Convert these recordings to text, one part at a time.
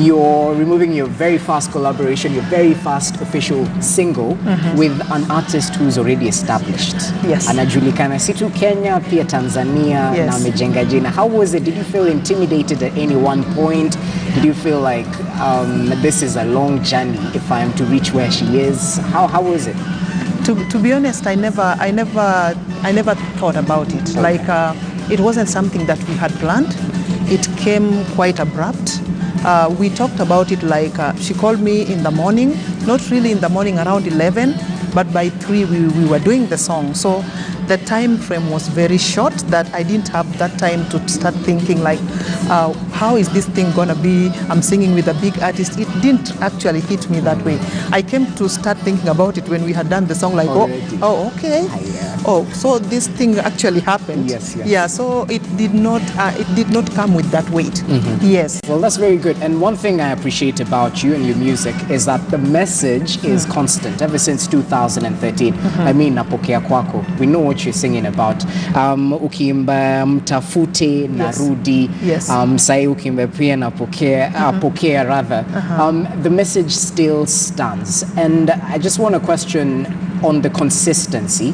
you're removing your very fast collaboration, your very fast official single with an artist who's already established. Yes. Anajulikana si tu Kenya, pia Tanzania, Yes. na amejenga jina. How was it? Did you feel intimidated at any one point? Did you feel like this is a long journey if I am to reach where she is? How was it? To be honest, I never thought about it. Okay. Like it wasn't something that we had planned. It came quite abrupt. We talked about it like she called me in the morning, not really in the morning, around 11, but by 3 we were doing the song. So the time frame was very short that I didn't have that time to start thinking like, how is this thing gonna be? I'm singing with a big artist. It didn't actually hit me that way. I came to start thinking about it when we had done the song like, oh, okay. Oh, so this thing actually happened. Yes. Yeah, so it did not come with that weight. Yes. Well, that's very good. And one thing I appreciate about you and your music is that the message is constant ever since 2013. I mean, napokea kwako. We know what you're singing about. Ukiimba mtafute narudi. Yes. Sai ukiimba pia napokea rather. The message still stands. And I just want to question on the consistency.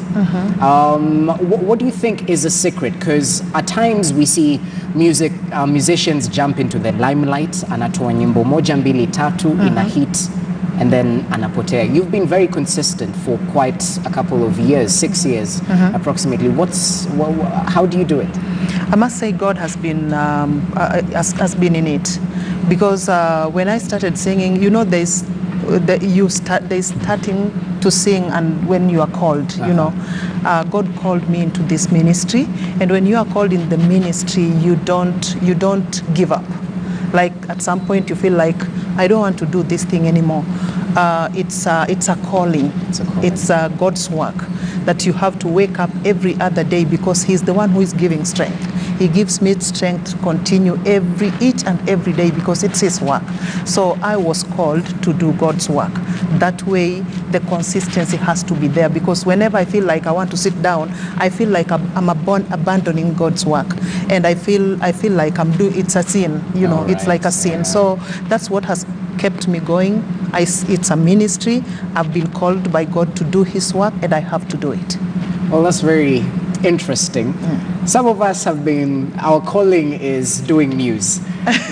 What do you think is a secret? Because at times we see musicians jump into the limelight, anatoa nyimbo moja mbili tatu in a hit, and then anapotea. You've been very consistent for quite a couple of years, 6 years approximately. How do you do it? I must say God has been in it, because when I started singing, you know, there's starting to sing, and when you are called, you know, God called me into this ministry, and when you are called in the ministry, you don't give up. Like at some point you feel like, I don't want to do this thing anymore. It's a calling. It's God's work that you have to wake up every other day, because He's the one who is giving strength. He gives me strength to continue each and every day, because it's His work. So I was called to do God's work. That way the consistency has to be there, because whenever I feel like I want to sit down, I feel like I'm abandoning God's work, and I feel like it's a sin, you know. It's like a sin. So that's what has kept me going. It's a ministry. I've been called by God to do His work, and I have to do it. Well, that's very interesting. Some of us our calling is doing news.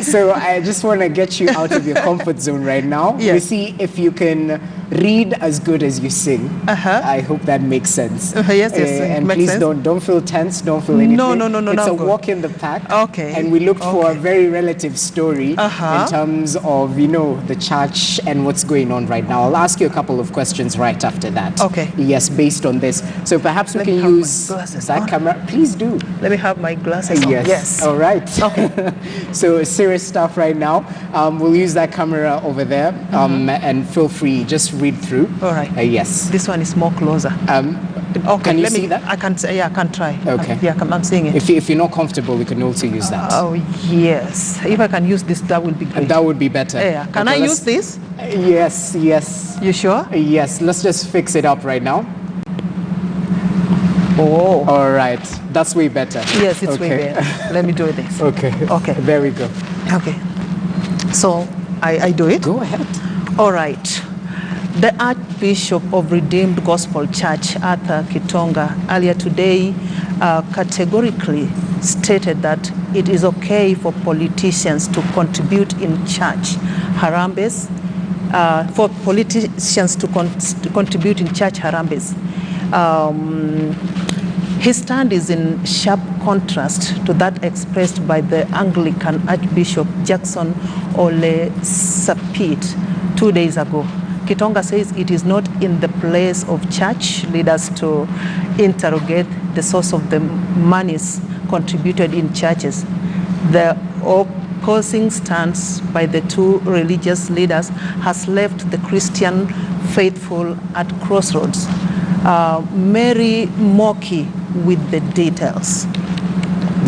So I just want to get you out of your comfort zone right now. Yes. We see if you can read as good as you sing. I hope that makes sense. Yes, and makes please sense. don't feel tense, don't feel anything. No. It's a good. walk in the pack. Okay. And we looked for a very relative story in terms of, you know, the church and what's going on right now. I'll ask you a couple of questions right after that. Okay. Yes, based on this. So perhaps we can use that camera. Please do. Let me have my glasses on. Yes. All right. Okay. So serious stuff right now. We'll use that camera over there, and feel free, just read through. All right. Yes. This one is more closer. Okay. Can you see that? I can say, yeah, I can try. Okay. I'm seeing it. If you're not comfortable, we can also use that. Oh yes. If I can use this, that will be great. That would be better. Yeah. Can I use this? Yes. You sure? Yes. Let's just fix it up right now. Oh. All right. That's way better. Yes, it's way better. Let me do this. Okay. There we go. Okay. So I do it. Go ahead. All right. The Archbishop of Redeemed Gospel Church, Arthur Kitonga, earlier today categorically stated that it is okay for politicians to contribute in church harambes, contribute in church harambes. His stand is in sharp contrast to that expressed by the Anglican Archbishop Jackson Ole Sapit 2 days ago. Kitonga says it is not in the place of church leaders to interrogate the source of the monies contributed in churches. The opposing stance by the two religious leaders has left the Christian faithful at crossroads. Mary Moki with the details.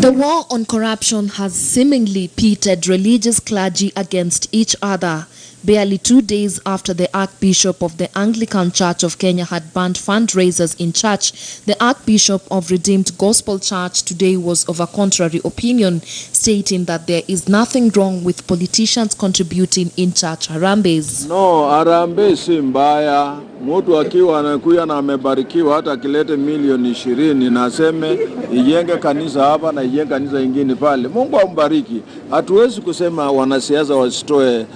The war on corruption has seemingly pitted religious clergy against each other. Barely 2 days after the Archbishop of the Anglican Church of Kenya had banned fundraisers in church, the Archbishop of Redeemed Gospel Church today was of a contrary opinion, stating that there is nothing wrong with politicians contributing in church harambes. No, harambee si mbaya. Mtu akiwa anakuya na amebarikiwa hata akilete milioni 20 na aseme ijenge kanisa hapa na ijenge kanisa ingine pale, Mungu ambariki. Hatuwezi kusema wanasiasa wasitoe,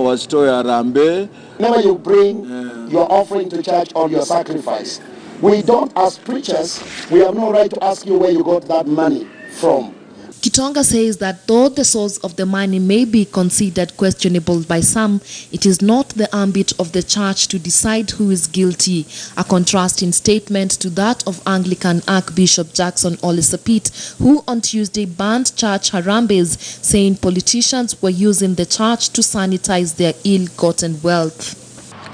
wasitoe harambee. Whenever you bring your offering to church or your sacrifice, we don't, as preachers, we have no right to ask you where you got that money from. Kitonga says that though the source of the money may be considered questionable by some, it is not the ambit of the church to decide who is guilty, a contrasting statement to that of Anglican Archbishop Jackson Ole Sapit, who on Tuesday banned church harambes, saying politicians were using the church to sanitize their ill-gotten wealth.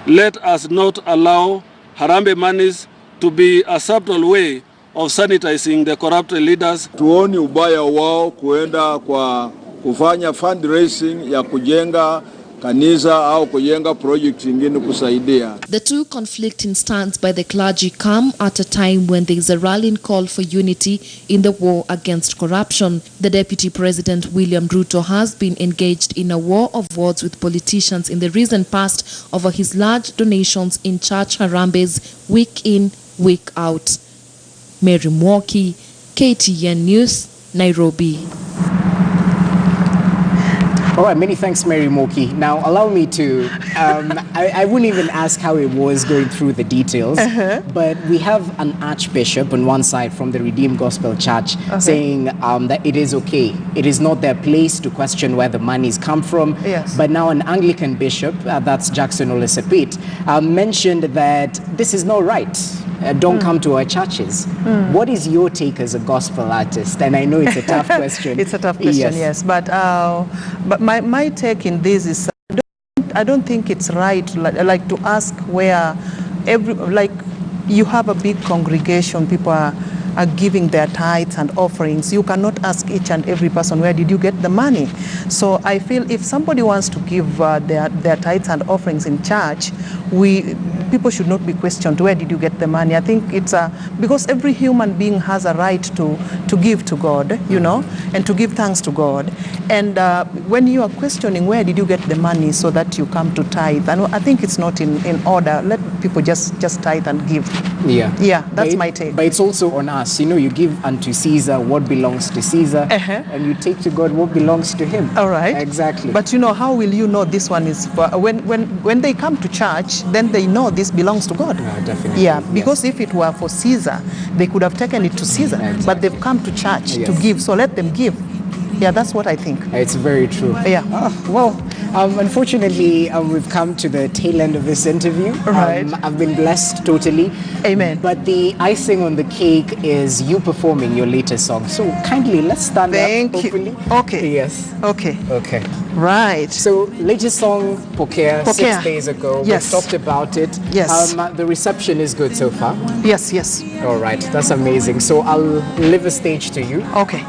Let us not allow harambe monies to be a subtle way of sanitizing the corrupt leaders. Tuoni ubaya wao kuenda kwa kufanya fundraising ya kujenga kanisa au kujenga project ingine kusaidia. The two conflicting stands by the clergy come at a time when there is a rallying call for unity in the war against corruption. The Deputy President William Ruto has been engaged in a war of words with politicians in the recent past over his large donations in church harambes week in, week out. Mary Mwoki, KTN News, Nairobi. All right, many thanks, Mary Mwoki. Now, allow me to, I wouldn't even ask how it was going through the details, but we have an archbishop on one side from the Redeemed Gospel Church saying that it is okay. It is not their place to question where the monies come from. Yes. But now an Anglican bishop, that's Jackson Ole Sapit, mentioned that this is not right. Don't come to our churches. What is your take as a gospel artist? And I know it's a tough question. It's a tough question, yes. But my take in this is I don't think it's right like to ask where you have a big congregation, people are giving their tithes and offerings. You cannot ask each and every person, where did you get the money? So I feel if somebody wants to give their tithes and offerings in church, people should not be questioned, where did you get the money? I think it's because every human being has a right to give to God, and to give thanks to God. And when you are questioning where did you get the money so that you come to tithe, I think it's not in order. Let people just tithe and give. Yeah, that's my take. But it's also on us. You give unto Caesar what belongs to Caesar, and you take to God what belongs to him. All right. Exactly. But how will you know this one is for, when they come to church, then they know this belongs to God. Definitely. Yeah, because if it were for Caesar, they could have taken it to Caesar. Exactly. But they've come to church to give, so let them give. Yeah, that's what I think. It's very true. Yeah. Well, unfortunately, we've come to the tail end of this interview. Right. I've been blessed totally. Amen. But the icing on the cake is you performing your latest song. So kindly, let's stand Thank up. you. Hopefully. Okay. Yes. Okay. Okay. Right. So, latest song, Pokea, 6 days ago. Yes. We talked about it. Yes. The reception is good so far. Yes. All right. That's amazing. So, I'll leave a stage to you. Okay.